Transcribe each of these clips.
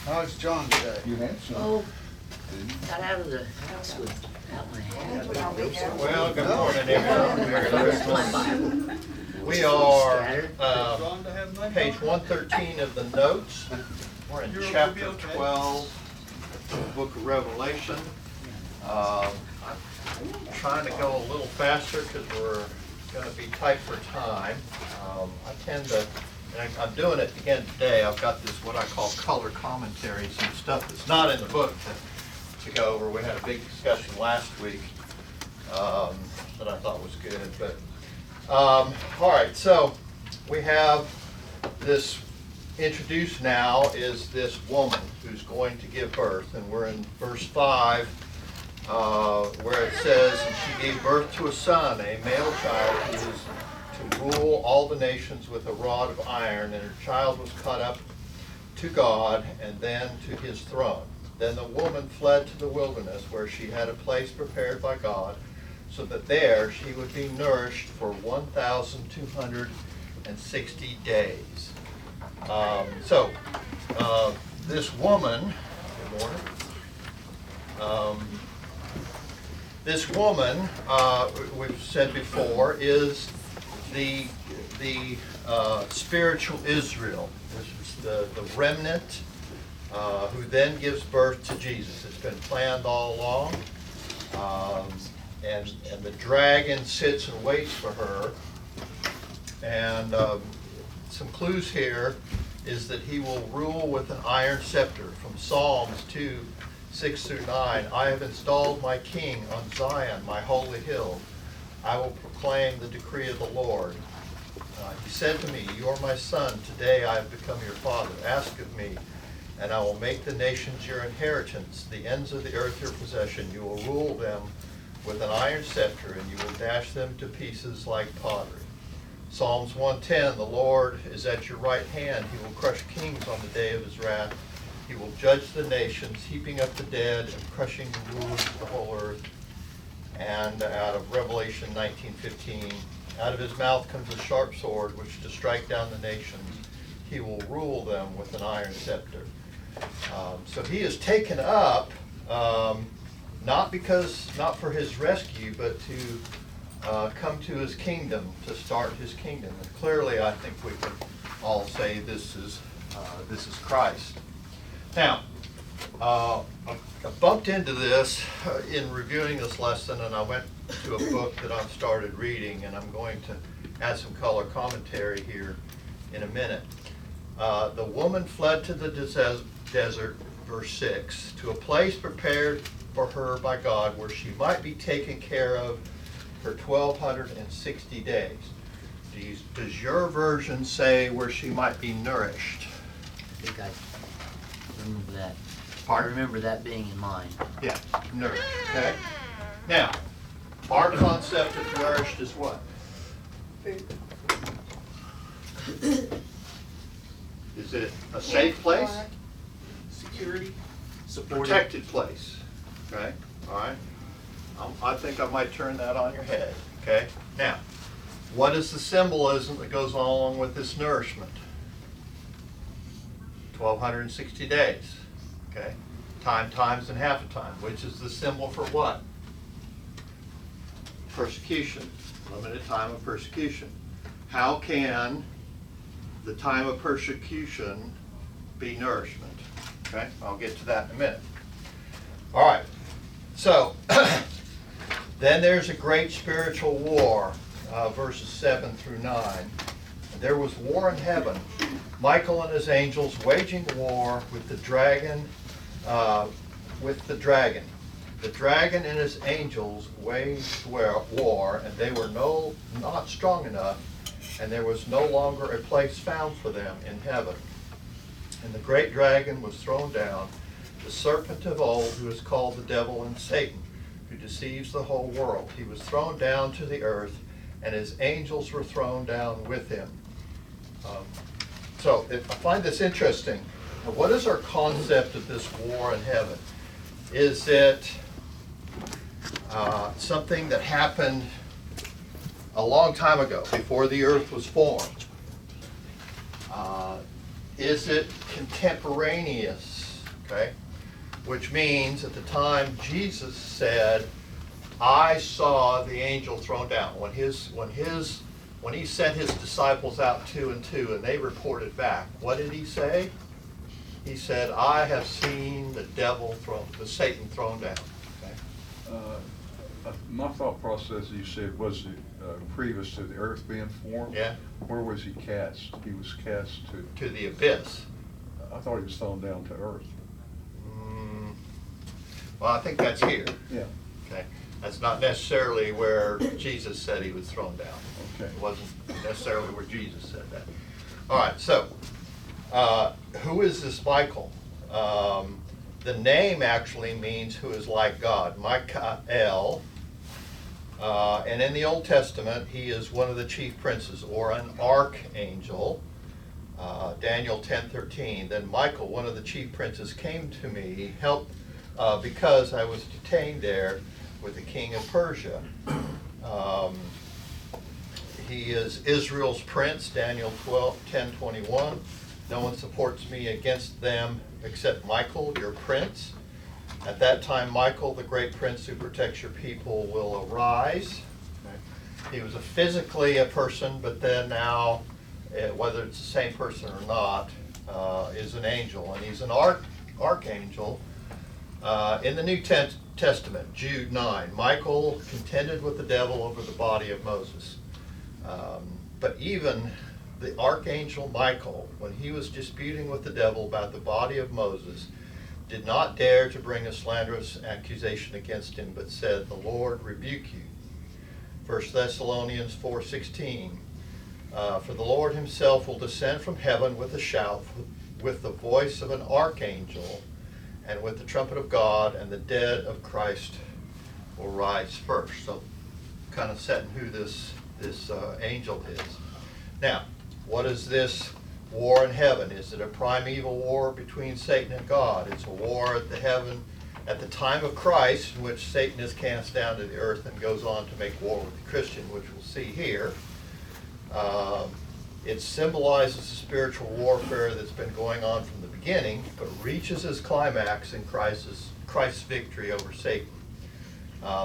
How's John today? You have some. Oh, got out of the house without my hat. Well, good morning, everyone. We are page 113 of the notes. We're in chapter 12 of the book of Revelation. I'm trying to go a little faster because we're going to be tight for time. I tend to, and I'm doing it again today. I've got this what I call color commentary, some stuff that's not in the book to go over. We had a big discussion last week that I thought was good. But all right, so we have this introduced now is this woman who's going to give birth, and we're in verse 5 where it says, "And she gave birth to a son, a male child, who was to rule all the nations with a rod of iron, and her child was caught up to God and then to his throne. Then the woman fled to the wilderness, where she had a place prepared by God, so that there she would be nourished for 1,260 days." This woman, good morning. This woman, we've said before, is the spiritual Israel. This is the remnant who then gives birth to Jesus. It's been planned all along. And the dragon sits and waits for her. And some clues here is that he will rule with an iron scepter. From Psalms 2:6-9, "I have installed my king on Zion, my holy hill. I will proclaim the decree of the Lord. He said to me, 'You are my son. Today I have become your father. Ask of me, and I will make the nations your inheritance, the ends of the earth your possession. You will rule them with an iron scepter, and you will dash them to pieces like pottery.' Psalms 110, 'The Lord is at your right hand. He will crush kings on the day of his wrath. He will judge the nations, heaping up the dead and crushing the rulers of the whole earth.' And out of Revelation 19:15, 'Out of his mouth comes a sharp sword, which to strike down the nations. He will rule them with an iron scepter.' So he is taken up, not for his rescue, but to come to his kingdom, to start his kingdom. And clearly, I think we can all say this is Christ. Now, I bumped into this in reviewing this lesson, and I went to a book that I've started reading, and I'm going to add some color commentary here in a minute. The woman fled to the desert, verse 6, to a place prepared for her by God, where she might be taken care of for 1,260 days. Does your version say where she might be nourished? I think I remember that. Pardon? I remember that being in mine. Yeah, nourished, okay? Now, our concept of nourished is what? Is it a safe place? Security. Protected place, okay? All right? I think I might turn that on your head, okay? Now, what is the symbolism that goes along with this nourishment? 1,260 days, okay? Times and half a time, which is the symbol for what? Persecution, limited time of persecution. How can the time of persecution be nourishment? Okay, I'll get to that in a minute. All right, so then there's a great spiritual war, verses 7-9. There was war in heaven, Michael and his angels waging war with the dragon. The dragon and his angels waged war, and they were not strong enough, and there was no longer a place found for them in heaven. And the great dragon was thrown down, the serpent of old, who is called the devil and Satan, who deceives the whole world. He was thrown down to the earth, and his angels were thrown down with him. So I find this interesting. What is our concept of this war in heaven? Is it something that happened a long time ago, before the earth was formed? Is it contemporaneous okay? Which means at the time Jesus said, I saw the angel thrown down. When he sent his disciples out 2 and 2 and they reported back, what did he say? He said, I have seen the Satan thrown down. Okay? My thought process, you said, was it previous to the earth being formed? Yeah. Where was he cast? He was cast To the abyss. I thought he was thrown down to earth. Well, I think that's here. Yeah. Okay. That's not necessarily where Jesus said he was thrown down. Okay. It wasn't necessarily where Jesus said that. All right, so who is this Michael? The name actually means who is like God, Michael. And in the Old Testament, he is one of the chief princes, or an archangel. Daniel 10:13. Then Michael, one of the chief princes, came to me, helped because I was detained there with the king of Persia. He is Israel's prince, Daniel 10:21. No one supports me against them except Michael, your prince. At that time, Michael, the great prince who protects your people, will arise. He was physically a person, but then now, whether it's the same person or not, is an angel. And he's an archangel. In the New Testament, Jude 9, Michael contended with the devil over the body of Moses. But even the archangel Michael, when he was disputing with the devil about the body of Moses, did not dare to bring a slanderous accusation against him, but said, the Lord rebuke you. 1 Thessalonians 4:16, for the Lord himself will descend from heaven with a shout, with the voice of an archangel, and with the trumpet of God, and the dead of Christ will rise first. So kind of setting who this angel is. Now, what is this war in heaven? Is it a primeval war between Satan and God? It's a war at the time of Christ, in which Satan is cast down to the earth and goes on to make war with the Christian, which we'll see here. It symbolizes the spiritual warfare that's been going on from the beginning, but reaches its climax in Christ's victory over Satan.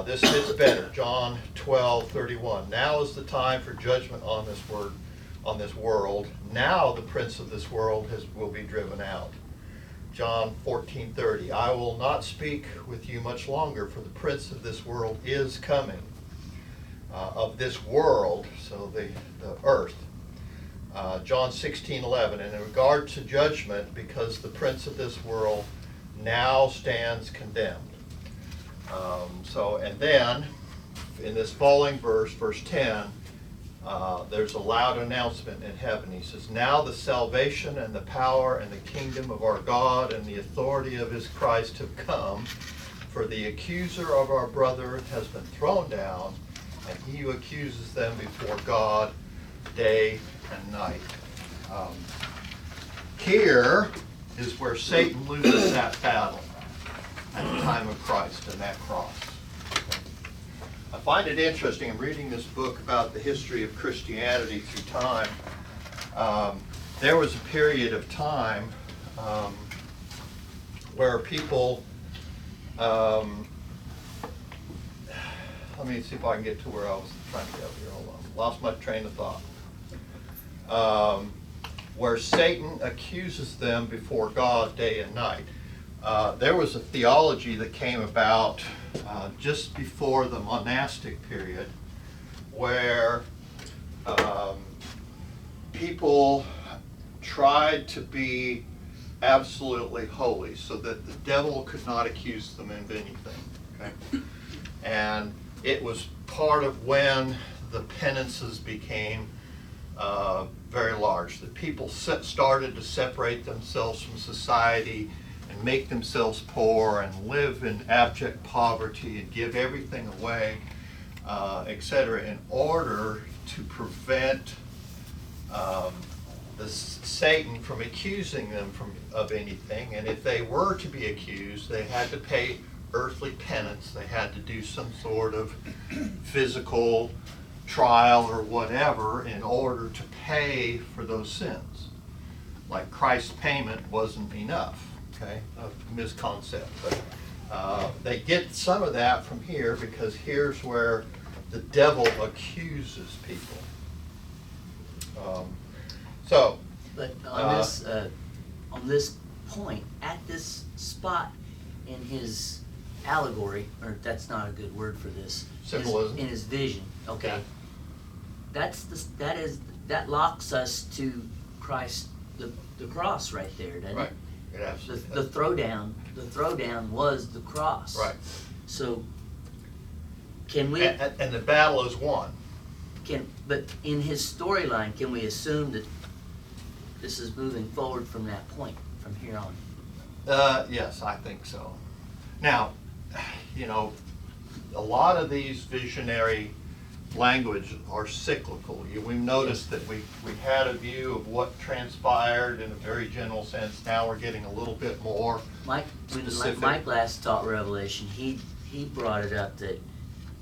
This fits better. John 12:31. Now is the time for judgment on this world. Now the prince of this world will be driven out. John 14:30. I will not speak with you much longer, for the prince of this world is coming. Of this world, so the earth. John 16:11. And in regard to judgment, because the prince of this world now stands condemned. And then in this following verse 10, there's a loud announcement in heaven. He says, now the salvation and the power and the kingdom of our God and the authority of his Christ have come, for the accuser of our brethren has been thrown down, and he who accuses them before God day and night. Here is where Satan loses that battle at the time of Christ and that cross. I find it interesting. I'm reading this book about the history of Christianity through time. There was a period of time where people, let me see if I can get to where I was trying to go here. Hold on. Lost my train of thought. Where Satan accuses them before God day and night. There was a theology that came about just before the monastic period, where people tried to be absolutely holy so that the devil could not accuse them of anything. Okay? And it was part of when the penances became very large, that people started to separate themselves from society and make themselves poor and live in abject poverty and give everything away, etc., in order to prevent Satan from accusing them of anything. And if they were to be accused, they had to pay earthly penance. They had to do some sort of physical trial or whatever in order to pay for those sins. Like Christ's payment wasn't enough. okay, a misconcept. But they get some of that from here because here's where the devil accuses people. But on this point, at this spot in his allegory, or that's not a good word for this. Symbolism. In his vision, okay. Yeah. That locks us to Christ, the cross right there, doesn't it? Right. It absolutely The does. throwdown was the cross. Right. So, can we, And the battle is won. but in his storyline, can we assume that this is moving forward from that point, from here on? Yes, I think so. Now, you know, a lot of these visionary language are cyclical. We've noticed that we had a view of what transpired in a very general sense. Now we're getting a little bit more When specific. Mike last taught Revelation, he brought it up that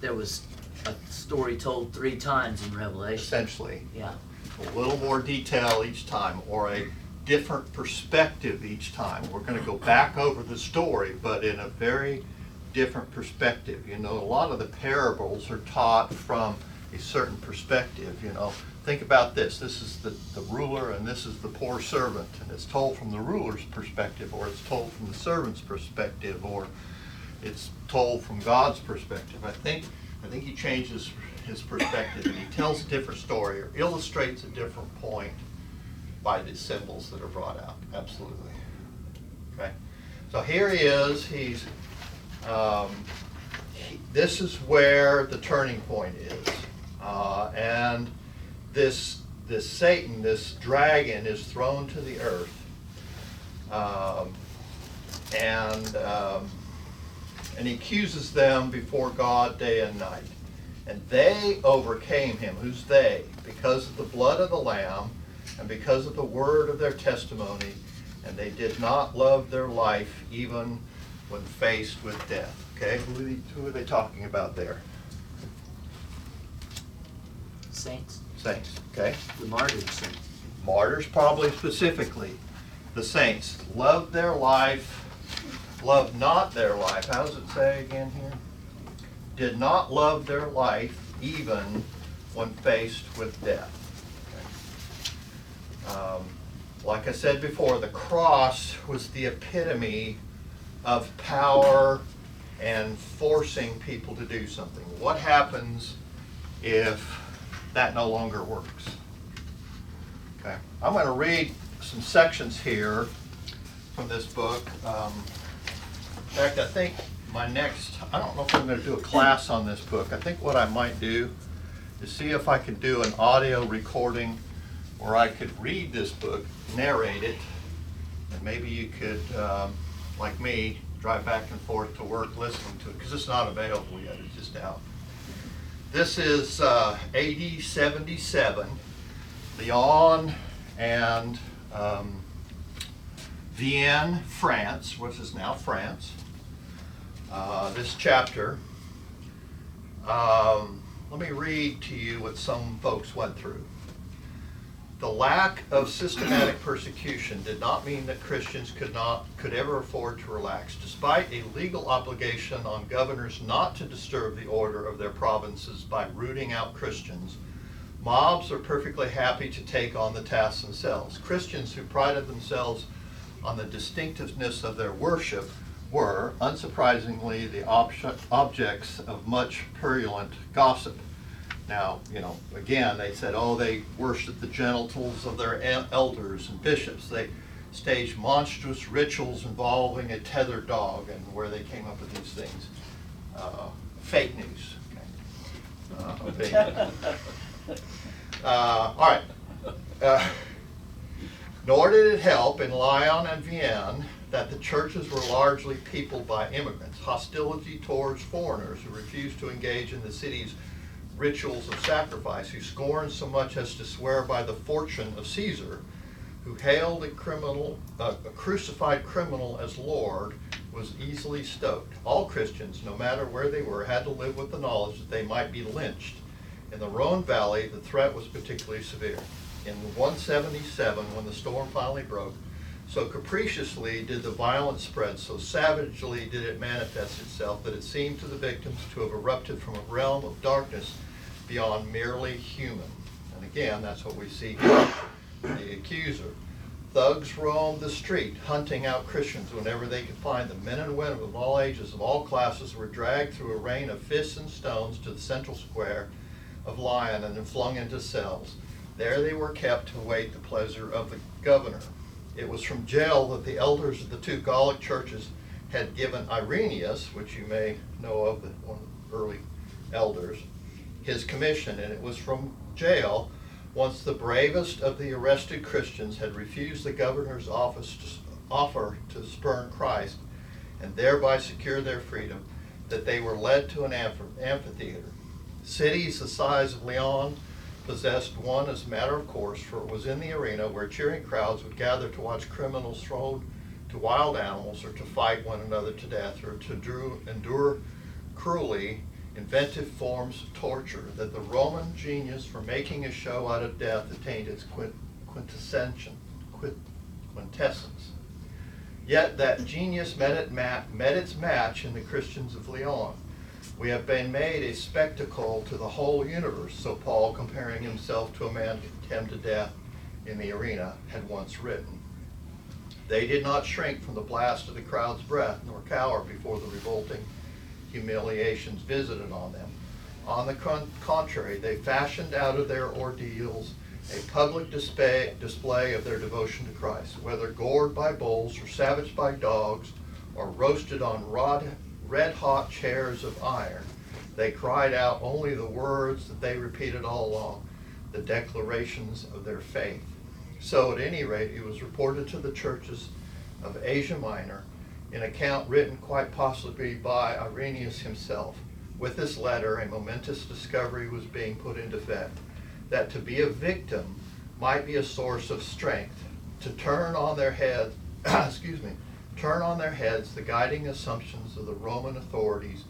there was a story told 3 times in Revelation. Essentially, Yeah, a little more detail each time, or a different perspective each time. We're going to go back over the story, but in a very different perspective. You know, a lot of the parables are taught from a certain perspective. You know, think about this. This is the ruler and this is the poor servant, and it's told from the ruler's perspective, or it's told from the servant's perspective, or it's told from God's perspective. I think he changes his perspective and he tells a different story or illustrates a different point by the symbols that are brought out. Absolutely. Okay. So here he is. This is where the turning point is, and this Satan, this dragon, is thrown to the earth, and he accuses them before God day and night. And they overcame him. Who's they? Because of the blood of the Lamb and because of the word of their testimony, and they did not love their life even when faced with death. Okay, who are they talking about there? saints, Saints, okay? the martyred saints. Martyrs probably specifically. The saints loved their life, loved not their life. How does it say again here? Did not love their life even when faced with death. Okay. Like I said before, the cross was the epitome of power and forcing people to do something. What happens if that no longer works? Okay, I'm going to read some sections here from this book. In fact, I think I don't know if I'm going to do a class on this book. I think what I might do is see if I can do an audio recording where I could read this book, narrate it, and maybe you could, like me, drive back and forth to work listening to it, because it's not available yet, it's just out. This is AD 77, Lyon and Vienne, France, which is now France. This chapter, let me read to you what some folks went through. The lack of systematic persecution did not mean that Christians could ever afford to relax. Despite a legal obligation on governors not to disturb the order of their provinces by rooting out Christians, mobs are perfectly happy to take on the task themselves. Christians who prided themselves on the distinctiveness of their worship were, unsurprisingly, the objects of much purulent gossip. Now, you know, again, they said, oh, they worshiped the genitals of their elders and bishops. They staged monstrous rituals involving a tethered dog, and where they came up with these things. Fake news. Okay. All right. Nor did it help in Lyon and Vienne that the churches were largely peopled by immigrants. Hostility towards foreigners who refused to engage in the city's rituals of sacrifice, who scorned so much as to swear by the fortune of Caesar, who hailed a crucified criminal as Lord, was easily stoked. All Christians, no matter where they were, had to live with the knowledge that they might be lynched. In the Rhone Valley, the threat was particularly severe. In 177, when the storm finally broke, So capriciously did the violence spread, so savagely did it manifest itself, that it seemed to the victims to have erupted from a realm of darkness beyond merely human. And again, that's what we see here, the accuser. Thugs roamed the street, hunting out Christians whenever they could find them. Men and women of all ages, of all classes, were dragged through a rain of fists and stones to the central square of Lyon and then flung into cells. There they were kept to await the pleasure of the governor. It was from jail that the elders of the two Gallic churches had given Irenaeus, which you may know of, one of the early elders, his commission. And it was from jail, once the bravest of the arrested Christians had refused the governor's offer to spurn Christ and thereby secure their freedom, that they were led to an amphitheater. Cities the size of Lyon possessed one as a matter of course, for it was in the arena where cheering crowds would gather to watch criminals thrown to wild animals, or to fight one another to death, or to endure cruelly inventive forms of torture, that the Roman genius for making a show out of death attained its quintessence. Yet that genius met its match in the Christians of Lyon. We have been made a spectacle to the whole universe, so Paul, comparing himself to a man condemned to death in the arena, had once written. They did not shrink from the blast of the crowd's breath, nor cower before the revolting humiliations visited on them. On the contrary, they fashioned out of their ordeals a public display of their devotion to Christ. Whether gored by bulls, or savaged by dogs, or roasted on red-hot chairs of iron, they cried out only the words that they repeated all along, the declarations of their faith. So at any rate, it was reported to the churches of Asia Minor, an account written quite possibly by Irenaeus himself. With this letter, a momentous discovery was being put into effect, that to be a victim might be a source of strength, to turn on their heads, turn on their heads the guiding assumptions of the Roman authorities,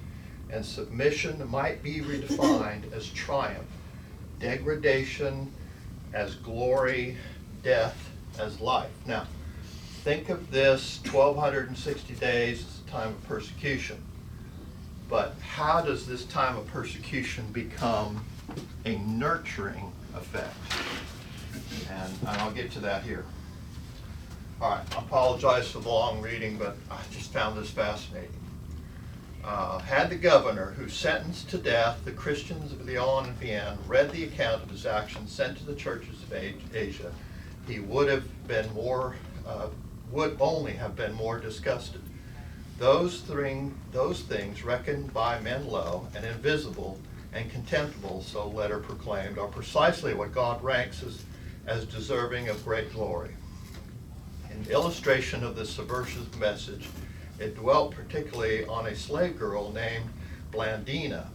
and submission might be redefined as triumph, degradation as glory, death as life. Now, think of this 1260 days as a time of persecution. But how does this time of persecution become a nurturing effect? And I'll get to that here. All right, I apologize for the long reading, but I just found this fascinating. Had the governor who sentenced to death the Christians of Lyon and Vienne read the account of his actions sent to the churches of Asia, he would only have been more disgusted. Those things reckoned by men low and invisible and contemptible, so letter proclaimed, are precisely what God ranks as deserving of great glory. In illustration of this subversive message, it dwelt particularly on a slave girl named Blandina.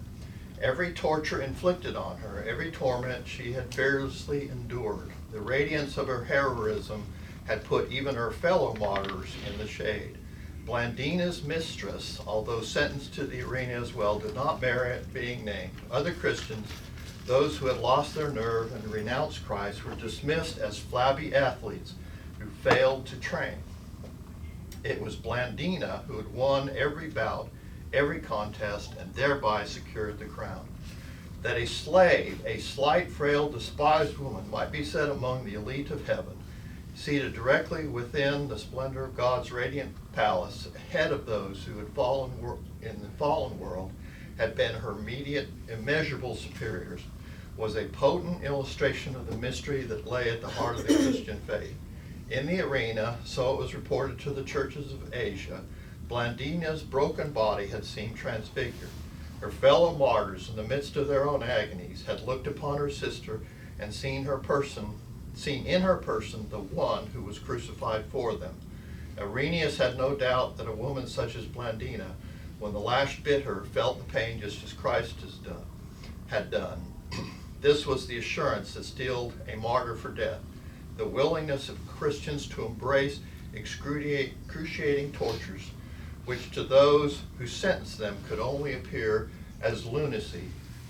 Every torture inflicted on her, every torment she had fearlessly endured. The radiance of her heroism had put even her fellow martyrs in the shade. Blandina's mistress, although sentenced to the arena as well, did not merit being named. Other Christians, those who had lost their nerve and renounced Christ, were dismissed as flabby athletes who failed to train. It was Blandina who had won every bout, every contest, and thereby secured the crown. That a slave, a slight, frail, despised woman, might be set among the elite of heaven, seated directly within the splendor of God's radiant palace, ahead of those who had fallen in the fallen world, had been her immediate, immeasurable superiors, was a potent illustration of the mystery that lay at the heart of the Christian faith. In the arena, so it was reported to the churches of Asia, Blandina's broken body had seemed transfigured. Her fellow martyrs, in the midst of their own agonies, had looked upon her sister and seen in her person the one who was crucified for them. Irenaeus had no doubt that a woman such as Blandina, when the lash bit her, felt the pain just as Christ had done. This was the assurance that steeled a martyr for death, the willingness of Christians to embrace excruciating tortures, which to those who sentenced them could only appear as lunacy,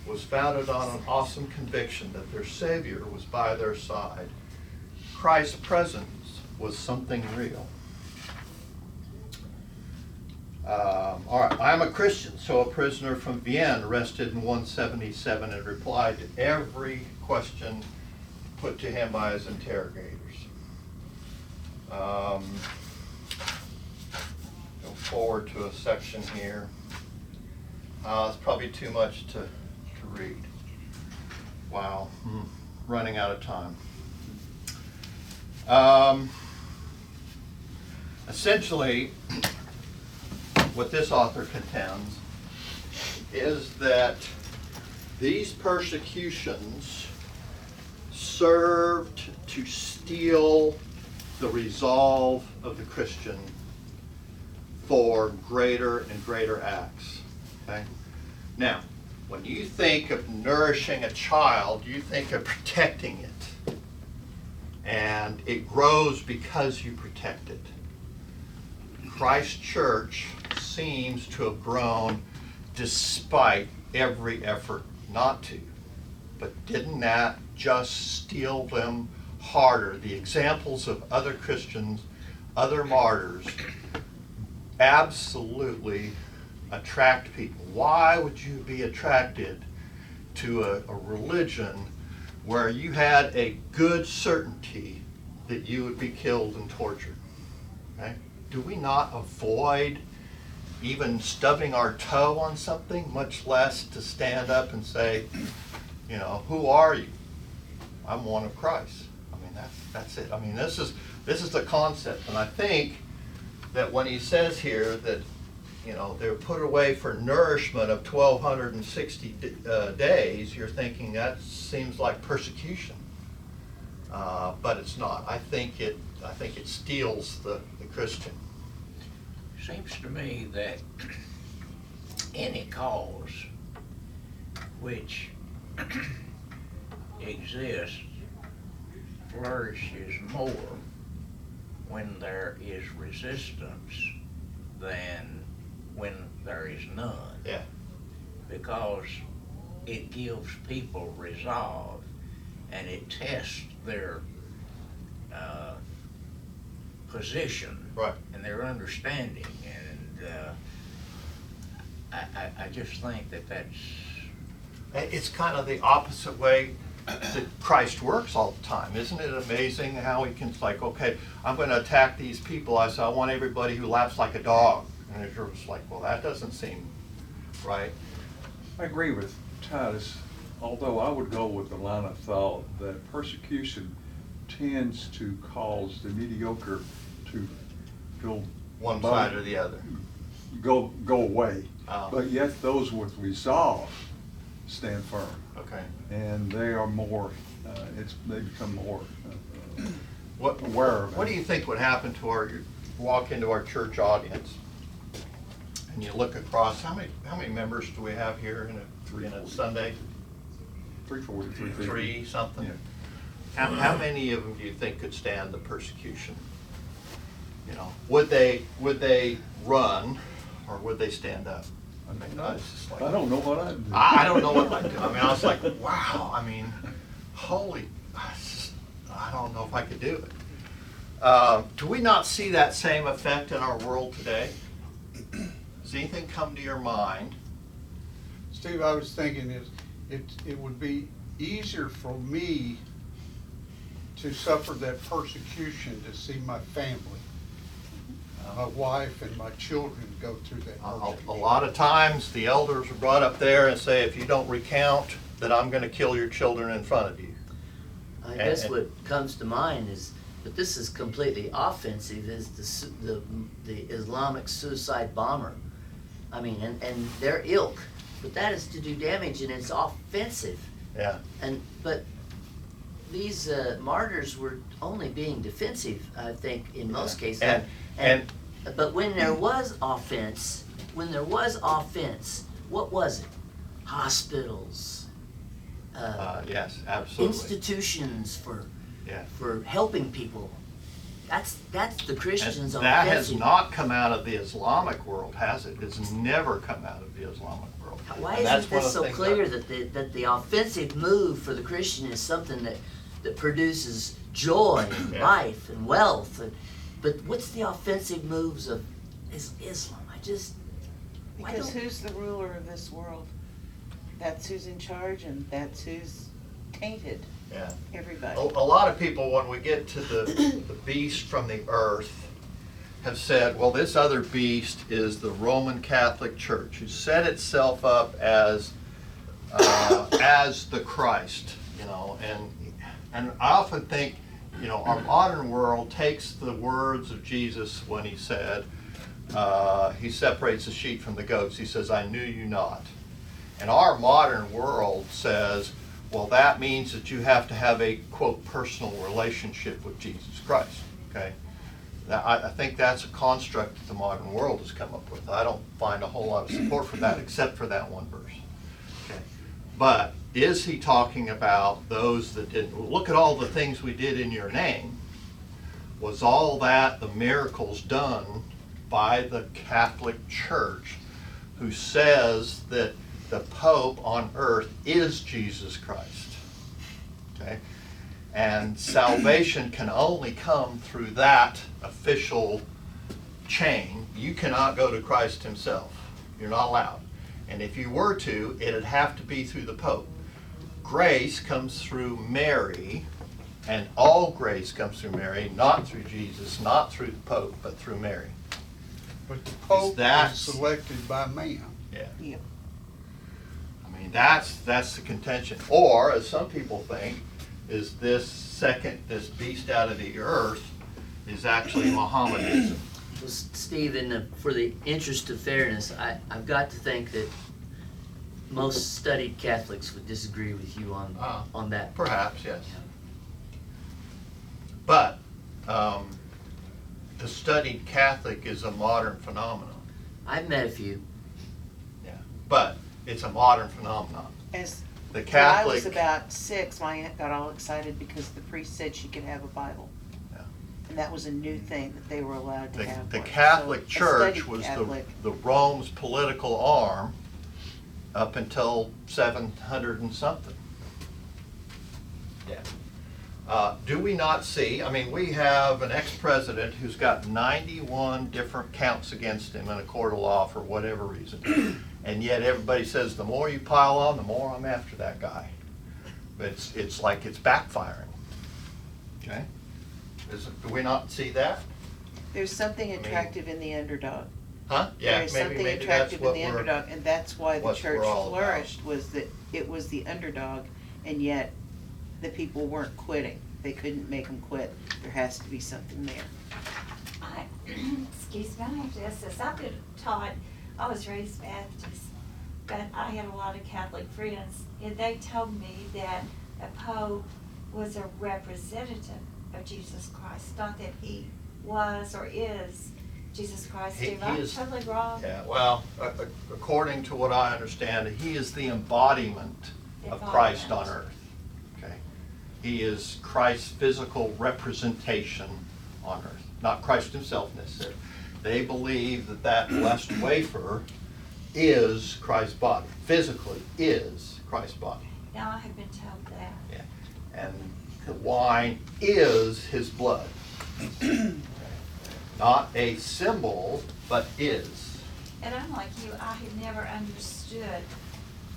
was founded on an awesome conviction that their Savior was by their side. Christ's presence was something real. All right, I'm a Christian, so a prisoner from Vienna arrested in 177 and replied to every question put to him by his interrogators. Go forward to a section here. It's probably too much to read. Wow, running out of time. Essentially, what this author contends is that these persecutions served to steel the resolve of the Christian for greater and greater acts. Okay? Now, when you think of nourishing a child, you think of protecting it. And it grows because you protect it. Christ Church seems to have grown despite every effort not to. But didn't that just steel them harder? The examples of other Christians, other martyrs, absolutely attract people. Why would you be attracted to a religion where you had a good certainty that you would be killed and tortured? Okay? Do we not avoid even stubbing our toe on something, much less to stand up and say, you know, who are you? I'm one of Christ. I mean, that's it. I mean, this is the concept. And I think that when he says here that, you know, they're put away for nourishment of 1,260 days, you're thinking that seems like persecution. But it's not. I think it steals the Christian. Seems to me that any cause which exists flourishes more when there is resistance than when there is none. Yeah. Because it gives people resolve and it tests their position, Right. and their understanding, and I just think that that's It's kind of the opposite way that Christ works all the time. Isn't it amazing how he can, like, okay, I'm going to attack these people. I want everybody who laps like a dog. And it's just like, well, that doesn't seem right. I agree with Titus, although I would go with the line of thought that persecution tends to cause the mediocre to go One side or the other. go away. Oh. But yet those with resolve stand firm, Okay. and they are more. They become more What aware of it. What do you think would happen to you walk into our church audience and you look across? How many members do we have here in a Sunday? 340, 350. 3 something. Yeah. How many of them do you think could stand the persecution? You know, would they run or would they stand up? I mean, I was just like, I don't know what I'd do. I don't know what I'd do. I mean, I was like, wow. I mean, holy, I don't know if I could do it. Do we not see that same effect in our world today? Does anything come to your mind? Steve, I was thinking it would be easier for me to suffer that persecution to see my family, my wife and my children go through that A persecution. lot of times, the elders are brought up there and say, if you don't recount, then I'm going to kill your children in front of you. I guess what comes to mind is, but this is completely offensive, is the Islamic suicide bomber. I mean, and their ilk, but that is to do damage and it's offensive. Yeah. But these martyrs were only being defensive, I think, in most cases. But when there was offense, what was it? Hospitals, Yes, absolutely. institutions Yeah. for helping people. That's the Christians' And that has offensive. not come out of the Islamic world, has it? It's never come out of the Islamic world. Why And that's isn't one this of the so things clear that the offensive move for the Christian is something that produces joy and Yeah. life and wealth. But what's the offensive moves of Islam? Why Because don't- who's the ruler of this world? That's who's in charge, and that's who's tainted Yeah. everybody. A lot of people, when we get to the beast from the earth, have said, well, this other beast is the Roman Catholic Church, who set itself up as the Christ, you know, and I often think, you know, our modern world takes the words of Jesus when he said, he separates the sheep from the goats. He says, I knew you not. And our modern world says, well, that means that you have to have a, quote, personal relationship with Jesus Christ, okay? Now, I think that's a construct that the modern world has come up with. I don't find a whole lot of support for that, except for that one verse. Okay. But is he talking about those that didn't? Well, look at all the things we did in your name. Was all that the miracles done by the Catholic Church, who says that the Pope on earth is Jesus Christ? Okay? And salvation can only come through that official chain. You cannot go to Christ himself. You're not allowed. And if you were to, it'd have to be through the Pope. Grace comes through Mary, and all grace comes through Mary, not through Jesus, not through the Pope, but through Mary. But the Pope that- is selected by man. Yeah. Yeah. I mean, that's the contention. Or, as some people think, is this beast out of the earth is actually Mohammedanism. Well, Steve, for the interest of fairness, I've got to think that most studied Catholics would disagree with you on that. Perhaps, yes. But the studied Catholic is a modern phenomenon. I've met a few. Yeah. But it's a modern phenomenon. As The when I Catholic. was about 6, my aunt got all excited because the priest said she could have a Bible. Yeah. And that was a new thing that they were allowed to have. The one. Catholic So, a Church studied was Catholic. the Rome's political arm up until 700 and something. Yeah. Do we not see, I mean, we have an ex-president who's got 91 different counts against him in a court of law for whatever reason. And yet everybody says the more you pile on, the more I'm after that guy. But it's like it's backfiring. Okay? Do we not see that? There's something mean- attractive in the underdog. Huh? Yeah, There's maybe something that's attractive in what the we're. underdog, and that's why the what church we're all about. flourished, was that it was the underdog, and yet the people weren't quitting. They couldn't make them quit. There has to be something there. Excuse me, I have to ask this. I've been taught, I was raised Baptist, but I had a lot of Catholic friends, and they told me that a Pope was a representative of Jesus Christ, not that he was or is Jesus Christ. He Am I is- totally wrong? Yeah, well, according to what I understand, he is the embodiment of Christ on earth. Okay, he is Christ's physical representation on earth, not Christ himself necessarily. They believe that that blessed wafer is Christ's body, physically is Christ's body. Now I have been told that. Yeah, and the wine is his blood. Not a symbol, but is. And I'm like you, I had never understood.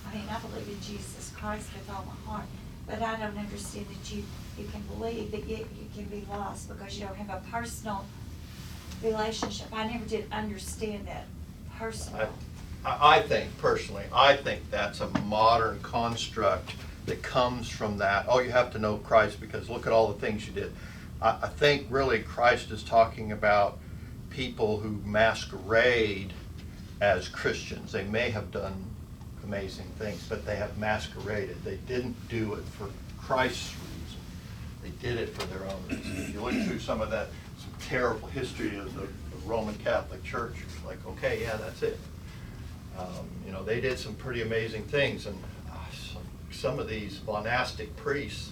I mean, I believe in Jesus Christ with all my heart, but I don't understand that you can believe that yet you can be lost because you don't have a personal relationship. I never did understand that personally. I think, personally, I think that's a modern construct that comes from that. Oh, you have to know Christ because look at all the things you did. I think really Christ is talking about people who masquerade as Christians. They may have done amazing things, but they have masqueraded. They didn't do it for Christ's reason. They did it for their own reason. If you look through some terrible history of the Roman Catholic Church, it's like, okay, yeah, that's it. They did some pretty amazing things, and some of these monastic priests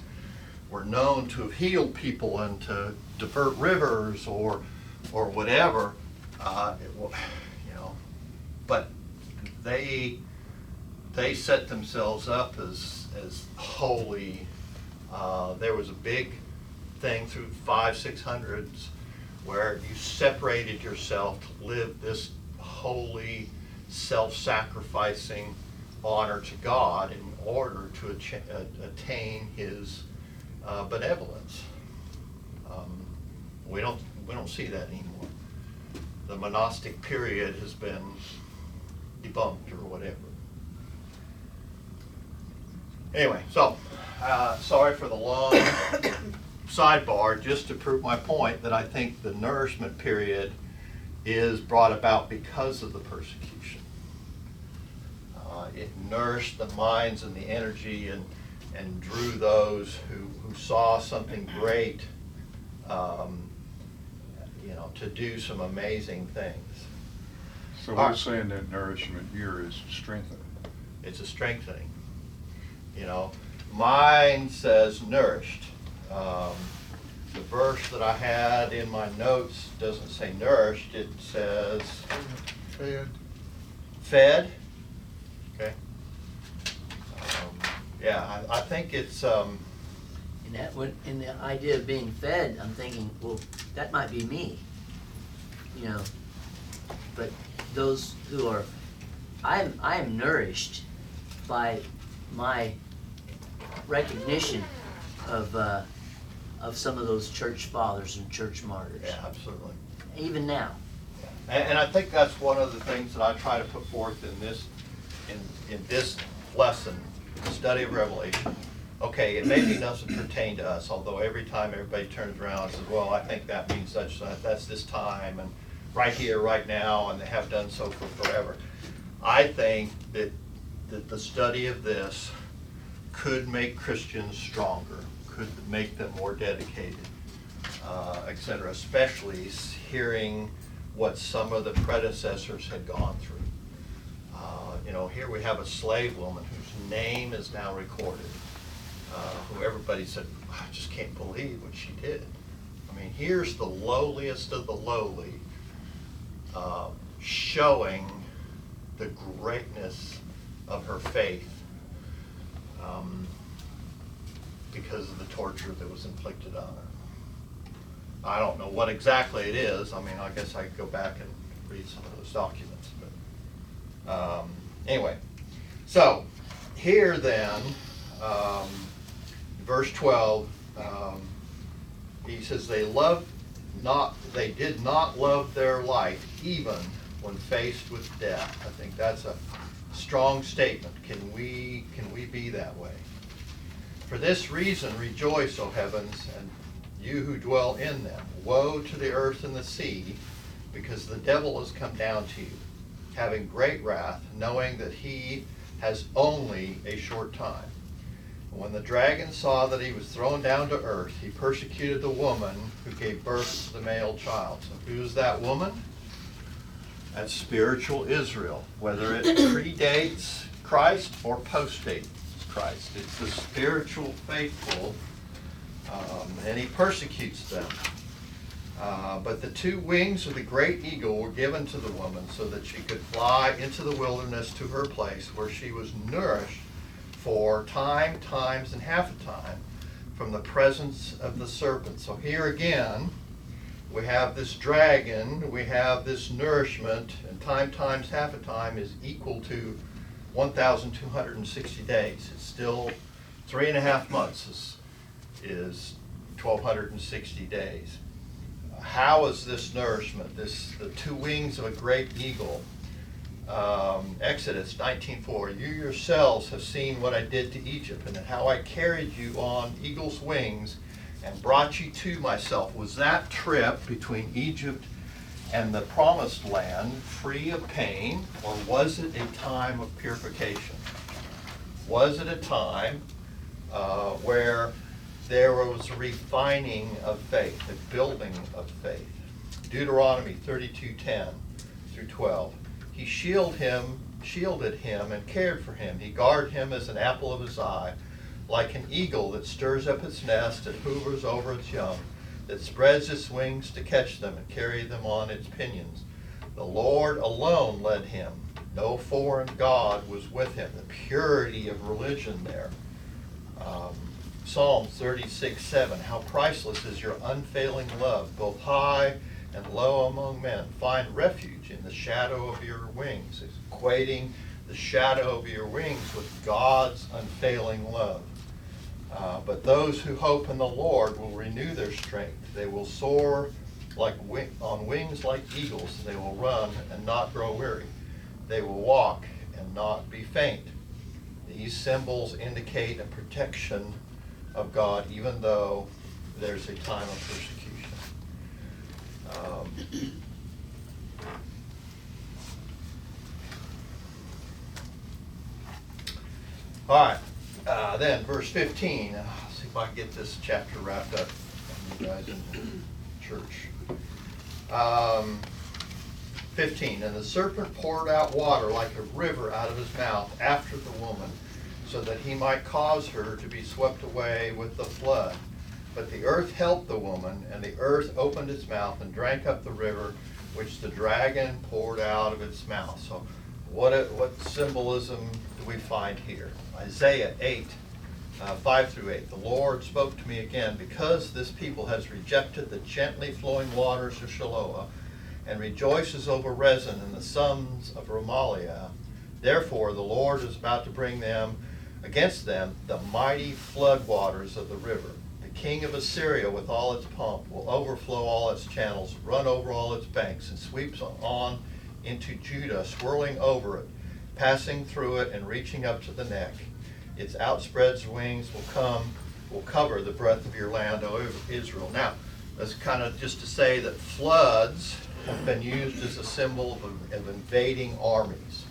were known to have healed people and to divert rivers or whatever, but they set themselves up as holy There was a big thing through 500s, 600s where you separated yourself to live this holy, self-sacrificing honor to God in order to attain His benevolence. We don't see that anymore. The monastic period has been debunked or whatever. Anyway, so sorry for the long sidebar, just to prove my point that I think the nourishment period is brought about because of the persecution. It nourished the minds and the energy and drew those who saw something great, to do some amazing things. So we're saying that nourishment here is strengthening. It's a strengthening. Mine says nourished. The verse that I had in my notes doesn't say nourished, it says Fed. fed. Okay. Yeah, I think it's, In the idea of being fed, I'm thinking, well, that might be me, but those who are, I am nourished by my recognition of some of those church fathers and church martyrs, yeah, absolutely. even now. And I think that's one of the things that I try to put forth in this lesson, the study of Revelation. Okay, it maybe doesn't pertain to us, although every time everybody turns around and says, well, I think that means such, that's this time, and right here, right now, and they have done so for forever. I think that the study of this could make Christians stronger, could make them more dedicated, etc., especially hearing what some of the predecessors had gone through. Here we have a slave woman whose name is now recorded, who everybody said, I just can't believe what she did. I mean, here's the lowliest of the lowly, showing the greatness of her faith because of the torture that was inflicted on her. I don't know what exactly it is. I mean, I guess I could go back and read some of those documents. But anyway, so here then, verse 12, he says, they did not love their life even when faced with death. I think that's a strong statement. Can we be that way? For this reason rejoice, O heavens, and you who dwell in them. Woe to the earth and the sea, because the devil has come down to you, having great wrath, knowing that he has only a short time. When the dragon saw that he was thrown down to earth, he persecuted the woman who gave birth to the male child. So who's that woman? That's spiritual Israel, whether it predates Christ or postdates Christ. It's the spiritual faithful, and he persecutes them. But the two wings of the great eagle were given to the woman so that she could fly into the wilderness to her place where she was nourished for time, times, and half a time from the presence of the serpent. So here again, we have this dragon, we have this nourishment, and time times half a time is equal to 1,260 days. It's still 3.5 months is 1,260 days. How is this nourishment, the two wings of a great eagle? Exodus 19:4, you yourselves have seen what I did to Egypt and how I carried you on eagle's wings and brought you to myself. Was that trip between Egypt and the promised land free of pain, or was it a time of purification? Was it a time where there was a refining of faith, a building of faith? Deuteronomy 32:10 through 12. He shielded him and cared for him. He guarded him as an apple of his eye, like an eagle that stirs up its nest and hovers over its young, that spreads its wings to catch them and carry them on its pinions. The Lord alone led him. No foreign god was with him. The purity of religion there. Psalm 36:7, how priceless is your unfailing love, both high and low among men. Find refuge in the shadow of your wings. It's equating the shadow of your wings with God's unfailing love. But those who hope in the Lord will renew their strength. They will soar on wings like eagles. They will run and not grow weary. They will walk and not be faint. These symbols indicate a protection of God, even though there's a time of persecution. All right, then verse 15. See if I can get this chapter wrapped up. You guys in church. 15. And the serpent poured out water like a river out of his mouth after the woman, so that he might cause her to be swept away with the flood. But the earth helped the woman, and the earth opened its mouth and drank up the river which the dragon poured out of its mouth. So what symbolism do we find here? Isaiah 8, 5 through 8. The Lord spoke to me again, because this people has rejected the gently flowing waters of Shiloah, and rejoices over Rezin and the sons of Remaliah. Therefore the Lord is about to bring against them the mighty flood waters of the river. The king of Assyria with all its pomp will overflow all its channels, run over all its banks, and sweeps on into Judah, swirling over it, passing through it and reaching up to the neck. Its outspread wings will cover the breadth of your land, O Israel. Now, that's kind of just to say that floods have been used as a symbol of invading armies.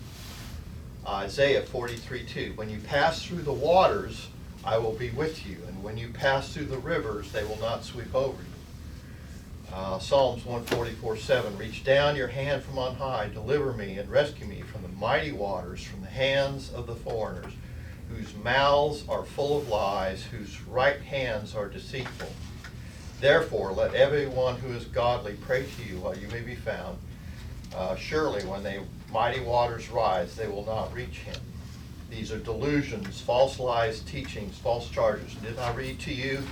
Isaiah 43:2, when you pass through the waters, I will be with you, and when you pass through the rivers, they will not sweep over you. Psalms 144:7, reach down your hand from on high, deliver me and rescue me from the mighty waters, from the hands of the foreigners, whose mouths are full of lies, whose right hands are deceitful. Therefore, let everyone who is godly pray to you while you may be found. Surely when the mighty waters rise, they will not reach him. These are delusions, false lies, teachings, false charges. Did I read to you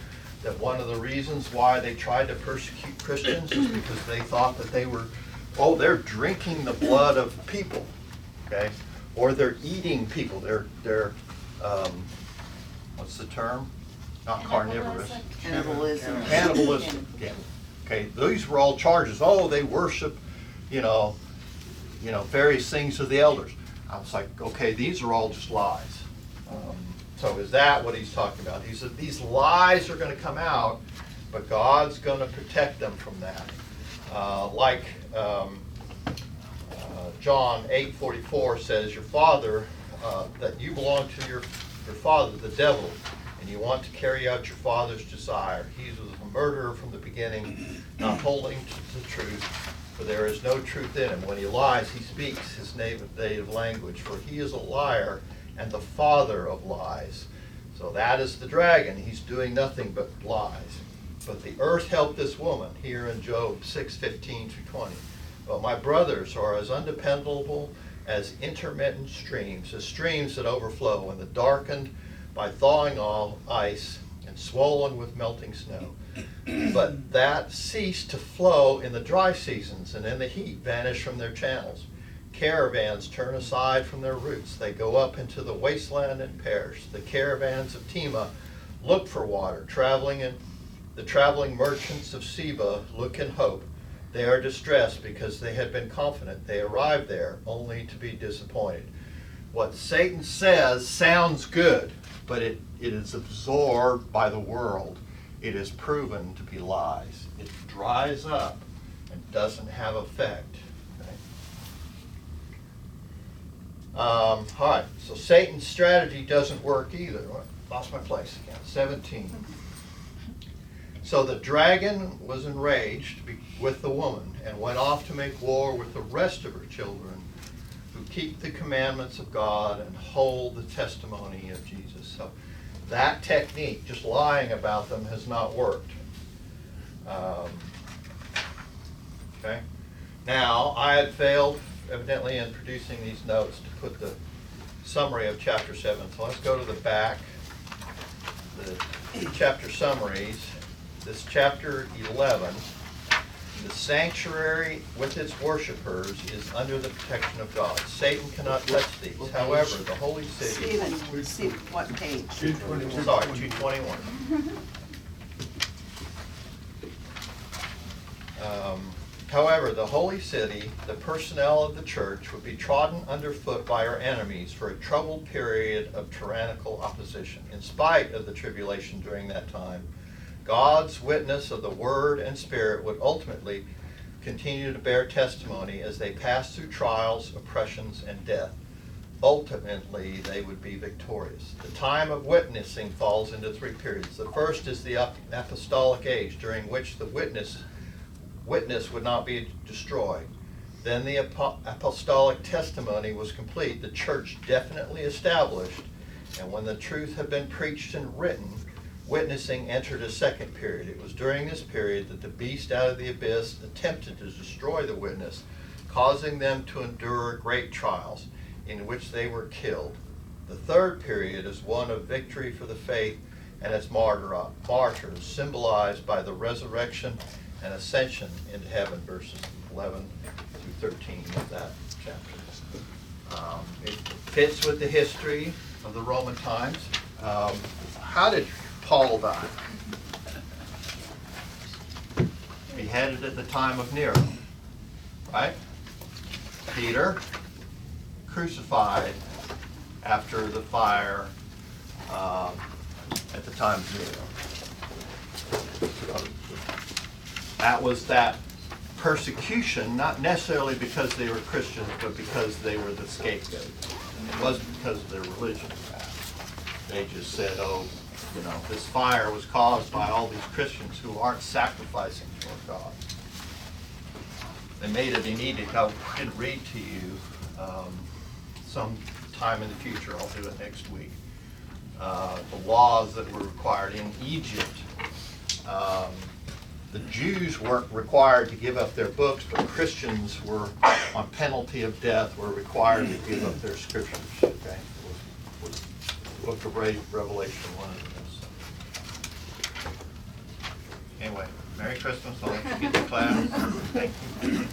that one of the reasons why they tried to persecute Christians is because they thought that they're drinking the blood of people, okay? Or they're eating people. They're what's the term? Not carnivorous. Cannibalism. Cannibalism. Yeah. Okay, these were all charges. Oh, they worship, various things of the elders. I was like, okay, these are all just lies. So is that what he's talking about? He said these lies are going to come out, but God's going to protect them from that. John 8:44 says, your father, that you belong to your father, the devil, and you want to carry out your father's desire. He was a murderer from the beginning, not holding to the truth, for there is no truth in him. When he lies, he speaks his native language, for he is a liar and the father of lies. So that is the dragon. He's doing nothing but lies. But the earth helped this woman, here in Job 6:15-20. But my brothers are as undependable as intermittent streams, as streams that overflow and that darkened by thawing all ice and swollen with melting snow. But that ceased to flow in the dry seasons, and in the heat vanish from their channels. Caravans turn aside from their routes. They go up into the wasteland and perish. The caravans of Tema look for water. The traveling merchants of Seba look in hope. They are distressed because they had been confident. They arrived there only to be disappointed. What Satan says sounds good, but it is absorbed by the world. It is proven to be lies. It dries up and doesn't have effect. Okay? All right, so Satan's strategy doesn't work either. Lost my place again. 17. So the dragon was enraged with the woman and went off to make war with the rest of her children who keep the commandments of God and hold the testimony of Jesus. So that technique, just lying about them, has not worked. Okay. Now, I had failed, evidently, in producing these notes to put the summary of chapter 7. So let's go to the back. the chapter summaries. This chapter 11, the sanctuary with its worshipers is under the protection of God. Satan cannot touch these. However, the holy city. Stephen, see what page? 221. Sorry, 221. However, the holy city, the personnel of the church, would be trodden underfoot by our enemies for a troubled period of tyrannical opposition. In spite of the tribulation during that time, God's witness of the Word and Spirit would ultimately continue to bear testimony as they passed through trials, oppressions, and death. Ultimately, they would be victorious. The time of witnessing falls into three periods. The first is the apostolic age, during which the witness would not be destroyed. Then the apostolic testimony was complete, the church definitely established, and when the truth had been preached and written, witnessing entered a second period. It was during this period that the beast out of the abyss attempted to destroy the witness, causing them to endure great trials, in which they were killed. The third period is one of victory for the faith and its martyrs, symbolized by the resurrection and ascension into heaven, verses 11 through 13 of that chapter. It fits with the history of the Roman times. How did Paul die? Beheaded at the time of Nero, right? Peter, crucified after the fire at the time of Nero. That was that persecution, not necessarily because they were Christians, but because they were the scapegoat. It wasn't because of their religion. They just said, oh, you know, this fire was caused by all these Christians who aren't sacrificing for God. They made it an edict. I can read to you some time in the future. I'll do it next week. The laws that were required in Egypt. The Jews weren't required to give up their books, but Christians were, on penalty of death, were required to give up their scriptures. Okay, was the book of Revelation one of those. Anyway, Merry Christmas. I'll let you get to class. Thank you.